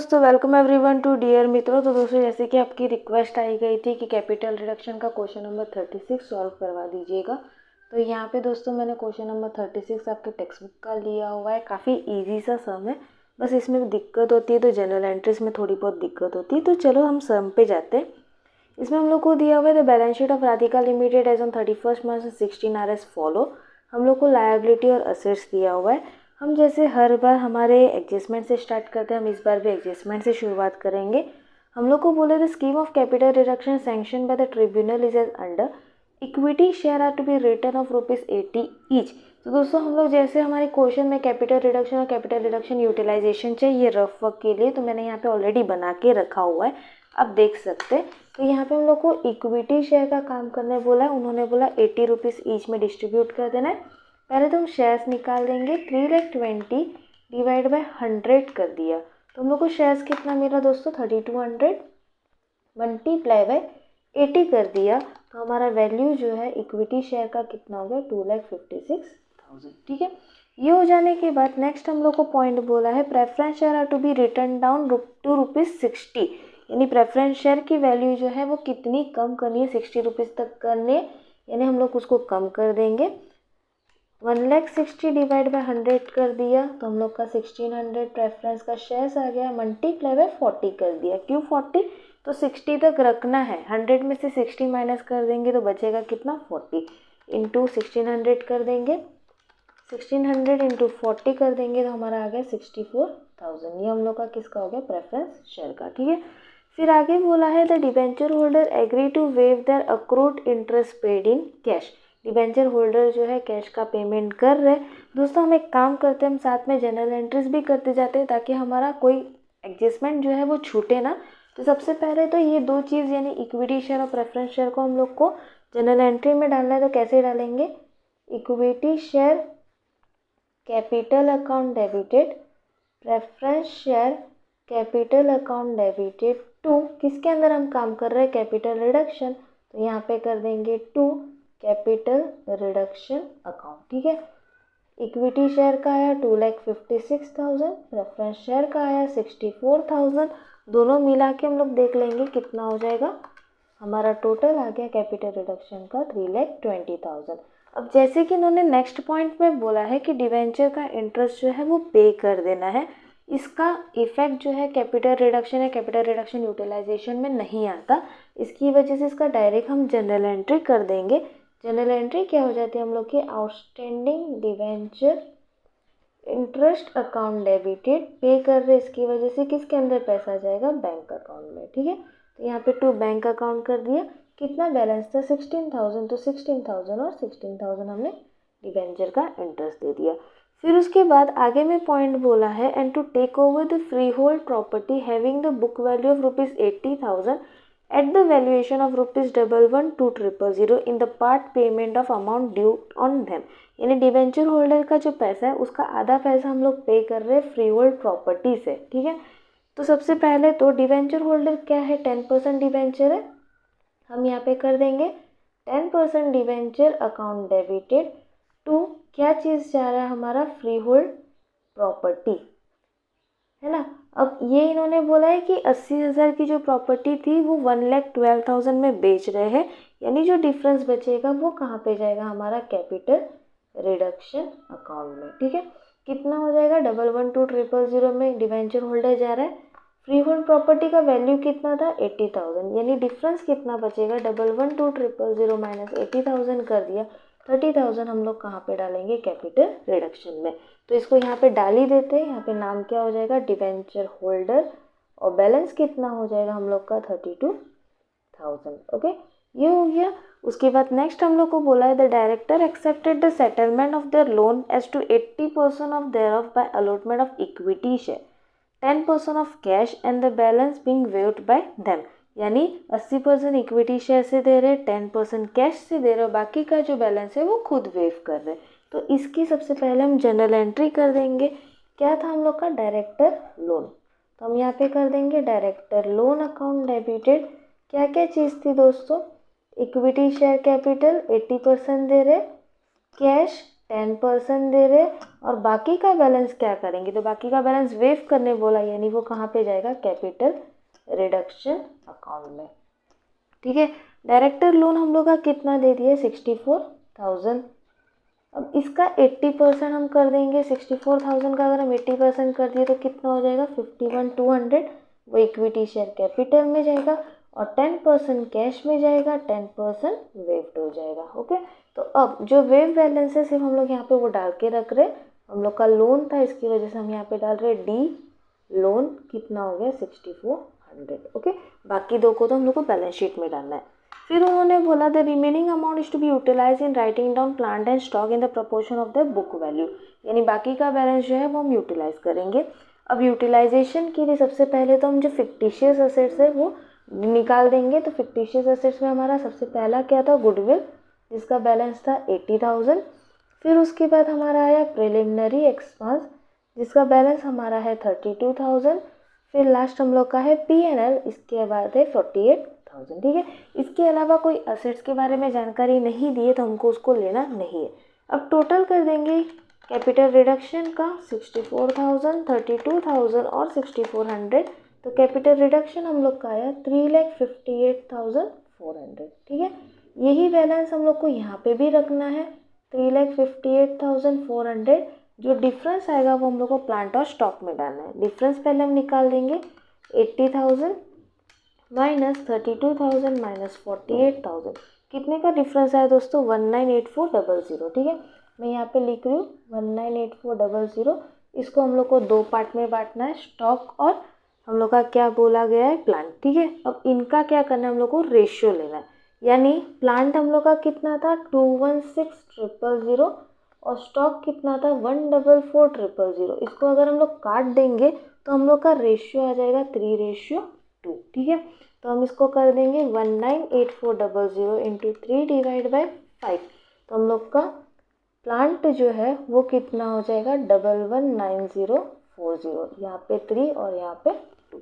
दोस्तों, welcome everyone to dear मित्रों। तो दोस्तों, जैसे कि आपकी रिक्वेस्ट आई गई थी कि कैपिटल रिडक्शन का क्वेश्चन नंबर 36 सॉल्व करवा दीजिएगा। तो यहाँ पे दोस्तों मैंने क्वेश्चन नंबर 36 आपके टेक्स्ट बुक का लिया हुआ है। काफ़ी इजी सा सम है, बस इसमें दिक्कत होती है तो जनरल एंट्रीज में थोड़ी बहुत दिक्कत होती है। तो चलो हम सम पे जाते हैं। इसमें हम लोग को दिया हुआ है the balance sheet of Radhika limited as on 31 March 16 are as follow. हम लोग को लायबिलिटी और असेट्स दिया हुआ है। हम जैसे हर बार हमारे एडजस्टमेंट से स्टार्ट करते हैं, हम इस बार भी एडजस्टमेंट से शुरुआत करेंगे। हम लोग को बोले the scheme of capital reduction sanction by the tribunal is as under equity share are to be return of ₹80 each. तो दोस्तों, हम लोग जैसे हमारे क्वेश्चन में कैपिटल रिडक्शन और कैपिटल रिडक्शन यूटिलाइजेशन चाहिए रफ वर्क के लिए, तो मैंने यहाँ पे ऑलरेडी बना के रखा हुआ है, आप देख सकते हैं। तो यहाँ पे हम लोग को इक्विटी शेयर का काम करने बोला है। उन्होंने बोला ₹80 ईच में डिस्ट्रीब्यूट कर देना है। पहले तो हम शेयर्स निकाल देंगे। 3,20,000 डिवाइड बाय 100 कर दिया, तो हम लोग को शेयर्स कितना मिला दोस्तों 3200 मल्टीप्लाई बाय 80 कर दिया, तो हमारा वैल्यू जो है इक्विटी शेयर का कितना हो गया 2,56,000। ठीक है, ये हो जाने के बाद नेक्स्ट हम लोग को पॉइंट बोला है preference share are to be return down to ₹60। यानी प्रेफरेंस शेयर की वैल्यू जो है वो कितनी कम करनी है, ₹60 तक करनी है, यानी हम लोग उसको कम कर देंगे। 1,60,000 डिवाइड बाय 100 कर दिया, तो हम लोग का 1600 प्रेफरेंस का शेयर्स आ गया, मल्टीप्लाई बाय 40 कर दिया। क्यों 40? तो 60 तक रखना है। 100 में से 60 माइनस कर देंगे तो बचेगा कितना 40 इंटू 1600 कर देंगे। 1600 इंटू 40 कर देंगे तो हमारा आ गया 64,000। ये हम लोग का किसका हो गया प्रेफरेंस शेयर का। ठीक है, फिर आगे बोला है the debenture holder agree to waive their accrued interest paid in cash. Debenture holder जो है कैश का पेमेंट कर रहे हैं। दोस्तों, हम एक काम करते हैं, हम साथ में जनरल एंट्रीज भी करते जाते हैं ताकि हमारा कोई एडजस्टमेंट जो है वो छूटे ना। तो सबसे पहले तो ये दो चीज़ यानी इक्विटी शेयर और प्रेफरेंस शेयर को हम लोग को जनरल एंट्री में डालना है। तो कैसे डालेंगे? Equity share capital account debited, preference share capital account debited to किसके अंदर हम काम कर रहे हैं कैपिटल रिडक्शन, तो यहाँ पे कर देंगे टू कैपिटल रिडक्शन अकाउंट। ठीक है, इक्विटी शेयर का आया 2,56,000, प्रेफरेंस शेयर का आया 64,000। दोनों मिला के हम लोग देख लेंगे कितना हो जाएगा। हमारा टोटल आ गया कैपिटल रिडक्शन का 3,20,000। अब जैसे कि इन्होंने नेक्स्ट पॉइंट में बोला है कि डिवेंचर का इंटरेस्ट जो है वो पे कर देना है, इसका इफेक्ट जो है कैपिटल रिडक्शन या कैपिटल रिडक्शन यूटिलाइजेशन में नहीं आता। इसकी वजह से इसका डायरेक्ट हम जनरल एंट्री कर देंगे। जनरल एंट्री क्या हो जाती है हम लोग की outstanding debenture interest account debited पे कर रहे, इसकी वजह से किसके अंदर पैसा जाएगा बैंक अकाउंट में। ठीक है, तो यहाँ पे टू बैंक अकाउंट कर दिया। कितना बैलेंस था 16,000, तो 16,000 और 16,000 हमने डिवेंचर का इंटरेस्ट दे दिया। फिर उसके बाद आगे में पॉइंट बोला है and to take over the free hold property having the book value of ₹80,000 at the valuation of ₹11,12,000 in the part payment of amount due on them। यानी डिवेंचर होल्डर का जो पैसा है उसका आधा पैसा हम लोग पे कर रहे हैं फ्री होल्ड प्रॉपर्टी से। ठीक है, तो सबसे पहले तो डिवेंचर होल्डर क्या है 10% डिवेंचर है, हम यहाँ पे कर देंगे 10% डिवेंचर अकाउंट डेबिटेड टू क्या चीज़ जा रहा है हमारा फ्री होल्ड प्रॉपर्टी, है ना। अब ये इन्होंने बोला है कि 80,000 की जो प्रॉपर्टी थी वो 1,12,000 में बेच रहे हैं, यानी जो डिफरेंस बचेगा वो कहाँ पे जाएगा हमारा कैपिटल रिडक्शन अकाउंट में। ठीक है, कितना हो जाएगा 1,12,000 में डिवेंचर होल्डर जा रहा है। फ्री होल्ड प्रॉपर्टी का वैल्यू कितना था 80,000, यानी डिफरेंस कितना बचेगा 1,12,000 माइनस 80,000 कर दिया, 30,000 हम लोग कहाँ पे डालेंगे कैपिटल रिडक्शन में। तो इसको यहाँ पे डाल ही देते हैं। यहाँ पे नाम क्या हो जाएगा डिवेंचर होल्डर, और बैलेंस कितना हो जाएगा हम लोग का 32,000। ओके, ये हो गया। उसके बाद नेक्स्ट हम लोग को बोला है the director accepted the settlement of their loan as to 80% of their of by allotment of equity share, 10% of cash and the balance being waived by them. यानी 80% इक्विटी शेयर से दे रहे, 10% कैश से दे रहे, बाकी का जो बैलेंस है वो खुद वेव कर रहे। तो इसकी सबसे पहले हम जनरल एंट्री कर देंगे। क्या था हम लोग का डायरेक्टर लोन, तो हम यहाँ पे कर देंगे डायरेक्टर लोन अकाउंट डेबिटेड। क्या क्या चीज़ थी दोस्तों, इक्विटी शेयर कैपिटल 80% दे रहे, कैश 10% दे रहे और बाकी का बैलेंस क्या करेंगे, तो बाकी का बैलेंस वेव करने बोला, यानी वो कहाँ पे जाएगा, कैपिटल रिडक्शन अकाउंट में। ठीक है, डायरेक्टर लोन हम लोग का कितना दे दिया, 64,000। अब इसका 80% हम कर देंगे। 64,000 का अगर हम 80% कर दिए तो कितना हो जाएगा, 51,200। वो इक्विटी शेयर कैपिटल में जाएगा और 10% कैश में जाएगा, 10% वेव्ड हो जाएगा। ओके, तो अब जो वेव बैलेंस है सिर्फ हम लोग यहाँ पे वो डाल के रख रहे, हम लोग का लोन था इसकी वजह से हम यहाँ पे डाल रहे डी लोन, कितना हो गया, 6400। ओके, बाकी दो को तो हम लोग को बैलेंस शीट में डालना है। फिर उन्होंने बोला the remaining amount is to be utilize in writing down plant and stock in the proportion of the book value, यानी बाकी का बैलेंस जो है वो हम यूटिलाइज करेंगे। अब यूटिलाइजेशन के लिए सबसे पहले तो हम जो फिक्टिशियस असेट्स है वो निकाल देंगे। तो फिक्टिशियस असेट्स में हमारा सबसे पहला क्या था, गुडविल, जिसका बैलेंस था 80,000। फिर उसके बाद हमारा आया प्रिलिमिनरी एक्सपेंस, जिसका बैलेंस हमारा है 32,000। फिर लास्ट हम लोग का है P&L, इसके बाद है 48,000। ठीक है, इसके अलावा कोई असेट्स के बारे में जानकारी नहीं दी है तो हमको उसको लेना नहीं है। अब टोटल कर देंगे कैपिटल रिडक्शन का 64,000, 32,000 और 6400। तो कैपिटल रिडक्शन हम लोग का आया 3,58,400। ठीक है, यही बैलेंस हम लोग को यहाँ पे भी रखना है, 3,58,400। जो डिफरेंस आएगा वो हम लोग को प्लांट और स्टॉक में डालना है। डिफरेंस पहले हम निकाल देंगे, 80,000 माइनस 32,000 माइनस 48,000, कितने का डिफरेंस आया दोस्तों, 198400। ठीक है, मैं यहाँ पे लिख रही हूँ 198400। इसको हम लोग को दो पार्ट में बांटना है, स्टॉक और हम लोग का क्या बोला गया है, प्लांट। ठीक है, अब इनका क्या करना है, हम लोग को रेशियो लेना है, यानी प्लांट हम लोग का कितना था, 216,000 और स्टॉक कितना था, 144,000। इसको अगर हम लोग काट देंगे तो हम लोग का रेशियो आ जाएगा 3:2। ठीक है, तो हम इसको कर देंगे 198400 इंटू 3 डिवाइड बाई 5। तो हम लोग का प्लांट जो है वो कितना हो जाएगा, 119040, यहाँ पे 3 और यहाँ पे 2।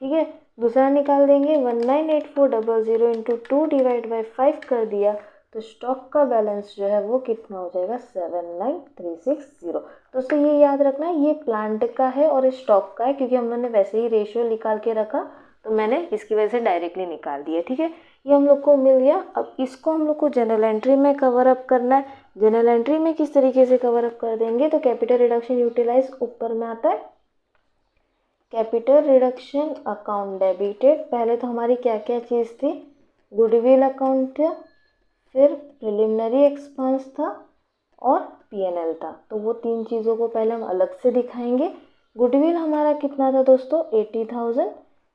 ठीक है, दूसरा निकाल देंगे, 198400 इंटू 2 डिवाइड बाई 5 कर दिया तो स्टॉक का बैलेंस जो है वो कितना हो जाएगा, 79360। दोस्तों ये याद रखना है, ये प्लांट का है और स्टॉक का है, क्योंकि हम लोगों ने वैसे ही रेशियो निकाल के रखा तो मैंने इसकी वजह से डायरेक्टली निकाल दिया। ठीक है, ये हम लोग को मिल गया। अब इसको हम लोग को जनरल एंट्री में कवर अप करना है। जनरल एंट्री में किस तरीके से कवर अप कर देंगे, तो कैपिटल रिडक्शन यूटिलाइज ऊपर में आता है, कैपिटल रिडक्शन अकाउंट डेबिटेड। पहले तो हमारी क्या क्या चीज़ थी, गुडविल अकाउंट था, फिर प्रिलिमिनरी एक्सपेंस था और P&L था। तो वो तीन चीज़ों को पहले हम अलग से दिखाएंगे। गुडविल हमारा कितना था दोस्तों, 80,000,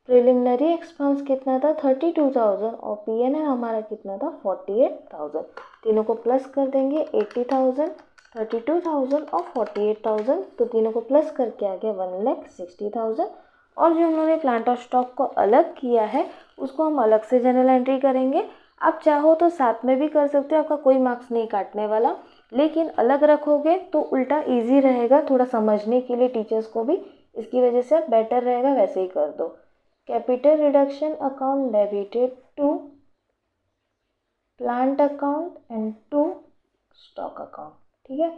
प्रिलिमिनरी एक्सपेंस कितना था, 32,000 और P&L हमारा कितना था, 48,000। तीनों को प्लस कर देंगे, 80,000, 32,000 और 48,000, तो तीनों को प्लस करके आ गया 1,60,000। और जो उन्होंने प्लांट और स्टॉक को अलग किया है उसको हम अलग से जनरल एंट्री करेंगे। आप चाहो तो साथ में भी कर सकते हो, आपका कोई मार्क्स नहीं काटने वाला, लेकिन अलग रखोगे तो उल्टा इजी रहेगा थोड़ा समझने के लिए टीचर्स को भी, इसकी वजह से बेटर रहेगा, वैसे ही कर दो। Capital reduction account debited to plant account and to stock account. ठीक है,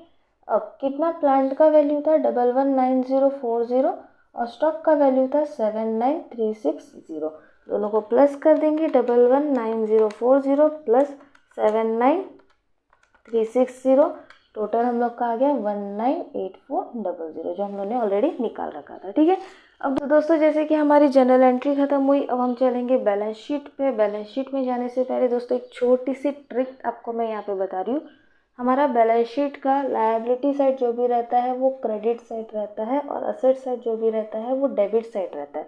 अब कितना प्लांट का वैल्यू था, 119040 और स्टॉक का वैल्यू था 79360। दोनों को प्लस कर देंगे, 119040 प्लस 79360, टोटल हम लोग का आ गया 198400, जो हम लोगों ने ऑलरेडी निकाल रखा था। ठीक है, अब दोस्तों जैसे कि हमारी जनरल एंट्री खत्म हुई, अब हम चलेंगे बैलेंस शीट पे। बैलेंस शीट में जाने से पहले दोस्तों एक छोटी सी ट्रिक आपको मैं यहाँ पे बता रही हूँ। हमारा बैलेंस शीट का लायबिलिटी साइड जो भी रहता है वो क्रेडिट साइड रहता है और असेट साइड जो भी रहता है वो डेबिट साइड रहता है।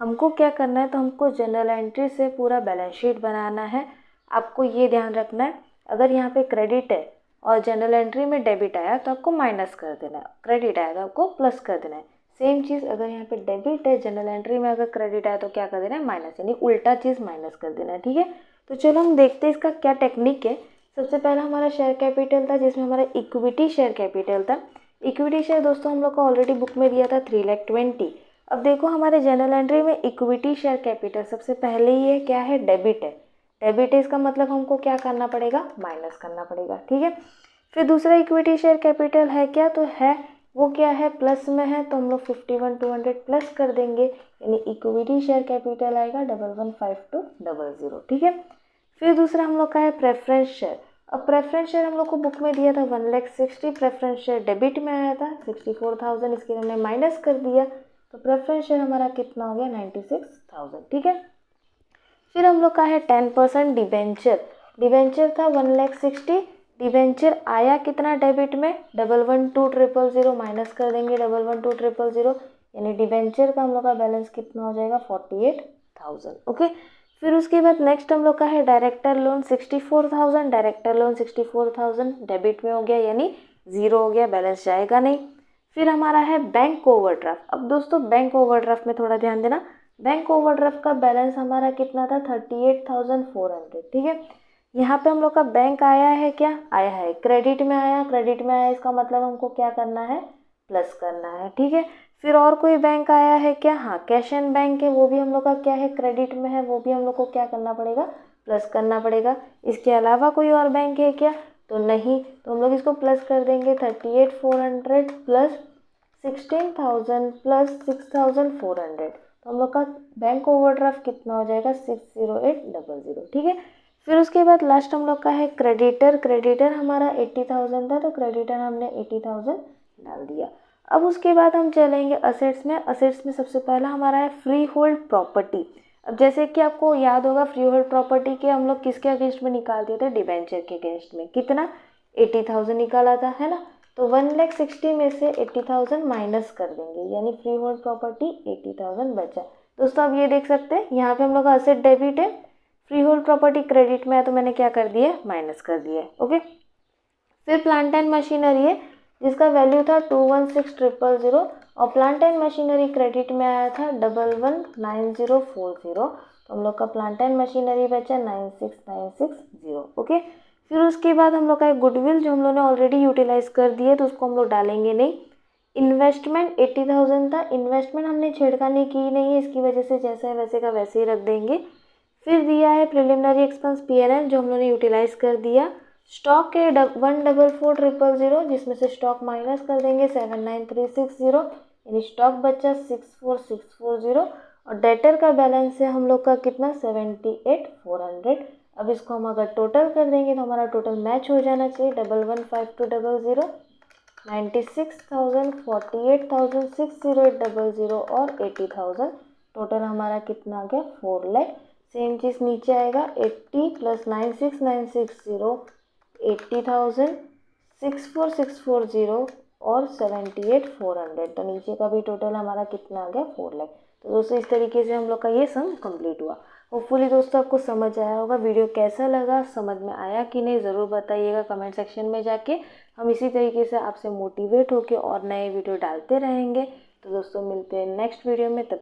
हमको क्या करना है, तो हमको जनरल एंट्री से पूरा बैलेंस शीट बनाना है। आपको ये ध्यान रखना है, अगर यहाँ पे क्रेडिट है और जनरल एंट्री में डेबिट आया तो आपको माइनस कर देना है, क्रेडिट आया तो आपको प्लस कर देना है। सेम चीज़ अगर यहाँ पे डेबिट है, जनरल एंट्री में अगर क्रेडिट आया तो क्या कर देना है, माइनस, यानी उल्टा चीज़ माइनस कर देना है। ठीक है, तो चलो हम देखते हैं इसका क्या टेक्निक है। सबसे पहला हमारा शेयर कैपिटल था, जिसमें हमारा इक्विटी शेयर कैपिटल था। इक्विटी शेयर दोस्तों हम लोग को ऑलरेडी बुक में दिया था 3,20,000। अब देखो हमारे जनरल एंट्री में इक्विटी शेयर कैपिटल सबसे पहले ही है, क्या है, डेबिट है। डेबिट है, इसका मतलब हमको क्या करना पड़ेगा, माइनस करना पड़ेगा। ठीक है, फिर दूसरा इक्विटी शेयर कैपिटल है क्या, तो है वो क्या है, प्लस में है, तो हम लोग 51,200 प्लस कर देंगे, यानी इक्विटी शेयर कैपिटल आएगा 115200। ठीक है। फिर दूसरा हम लोग का है प्रेफरेंस शेयर। अब प्रेफरेंस शेयर हम लोग को बुक में दिया था 1,60,000, प्रेफरेंस शेयर डेबिट में आया था 64,000, इसके लिए हमने माइनस कर दिया, तो प्रेफरेंस शेयर हमारा कितना हो गया 96,000। ठीक है। फिर हम लोग का है 10% डिबेंचर। डिबेंचर था 1,60,000, डिबेंचर आया कितना डेबिट में 11,12,000, माइनस कर देंगे 11,12,000, यानी डिबेंचर का हम लोग का बैलेंस कितना हो जाएगा 48,000। ओके। फिर उसके बाद नेक्स्ट हम लोग का है director loan 64,000, director loan 64,000 debit में हो गया, यानी ज़ीरो हो गया, बैलेंस जाएगा नहीं। फिर हमारा है बैंक ओवरड्राफ्ट। अब दोस्तों बैंक ओवरड्राफ्ट में थोड़ा ध्यान देना, बैंक ओवरड्राफ्ट का बैलेंस हमारा कितना था 38,400। ठीक है। यहाँ पे हम लोग का बैंक आया है क्या, आया है क्रेडिट में आया, क्रेडिट में आया, इसका मतलब हमको क्या करना है, प्लस करना है। ठीक है। फिर और कोई बैंक आया है क्या, हाँ कैश एंड बैंक है, वो भी हम लोग का क्या है, क्रेडिट में है, वो भी हम लोग को क्या करना पड़ेगा, प्लस करना पड़ेगा। इसके अलावा कोई और बैंक है क्या, तो नहीं, तो हम लोग इसको प्लस कर देंगे 38,400 प्लस 16,000 प्लस 6,400, तो हम लोग का बैंक ओवरड्राफ्ट कितना हो जाएगा 60800। ठीक है। फिर उसके बाद लास्ट हम लोग का है क्रेडिटर। क्रेडिटर हमारा 80,000 था, तो क्रेडिटर हमने 80,000 डाल दिया। अब उसके बाद हम चलेंगे असेट्स में। असेट्स में सबसे पहला हमारा है फ्री होल्ड प्रॉपर्टी। अब जैसे कि आपको याद होगा फ्री होल्ड प्रॉपर्टी के हम लोग किसके अगेंस्ट में निकालते थे, डिबेंचर के अगेंस्ट में, कितना 80,000 निकाला था, है ना। तो 1,60,000 में से 80,000 माइनस कर देंगे, यानी फ्री होल्ड प्रॉपर्टी 80,000 बचा। दोस्तों अब ये देख सकते हैं यहाँ पे हम लोग का असेट डेबिट है, फ्री होल्ड प्रॉपर्टी क्रेडिट में है, तो मैंने क्या कर दिया, माइनस कर दिया। ओके। फिर प्लांट एंड मशीनरी है जिसका वैल्यू था 216,000 और प्लांट एंड मशीनरी क्रेडिट में आया था 11,9040, तो हम लोग का प्लांट एंड मशीनरी बचा 96,960। ओके। फिर उसके बाद हम लोग का एक गुडविल जो हम लोग ने ऑलरेडी यूटिलाइज कर दिए, तो उसको हम लोग डालेंगे नहीं। इन्वेस्टमेंट 80,000 था, इन्वेस्टमेंट हमने छेड़खानी की नहीं है, इसकी वजह से जैसा है वैसे का वैसे ही रख देंगे। फिर दिया है प्रिलिमिनरी एक्सपेंस PNL जो हम लोगों ने यूटिलाइज कर दिया। स्टॉक है 1,44,000 जिसमें से स्टॉक माइनस कर देंगे 7,9360, यानी स्टॉक बचा 64,640 और डेटर का बैलेंस है हम लोग का कितना 78,400। अब इसको हम अगर टोटल कर देंगे तो हमारा टोटल मैच हो जाना चाहिए 11,5200, 96,000, 48,000, और 80,000, टोटल हमारा कितना आ गया 4 लाख। सेम चीज़ नीचे आएगा 80 प्लस 96,960, 80,000, 64,640 और 78,400, तो नीचे का भी टोटल हमारा कितना आ गया 4 लाख। तो दोस्तों इस तरीके से हम लोग का ये सम कंप्लीट हुआ। होपफुली दोस्तों आपको समझ आया होगा। वीडियो कैसा लगा, समझ में आया कि नहीं, ज़रूर बताइएगा कमेंट सेक्शन में जाके। हम इसी तरीके से आपसे मोटिवेट होकर और नए वीडियो डालते रहेंगे। तो दोस्तों मिलते हैं नेक्स्ट वीडियो में, तब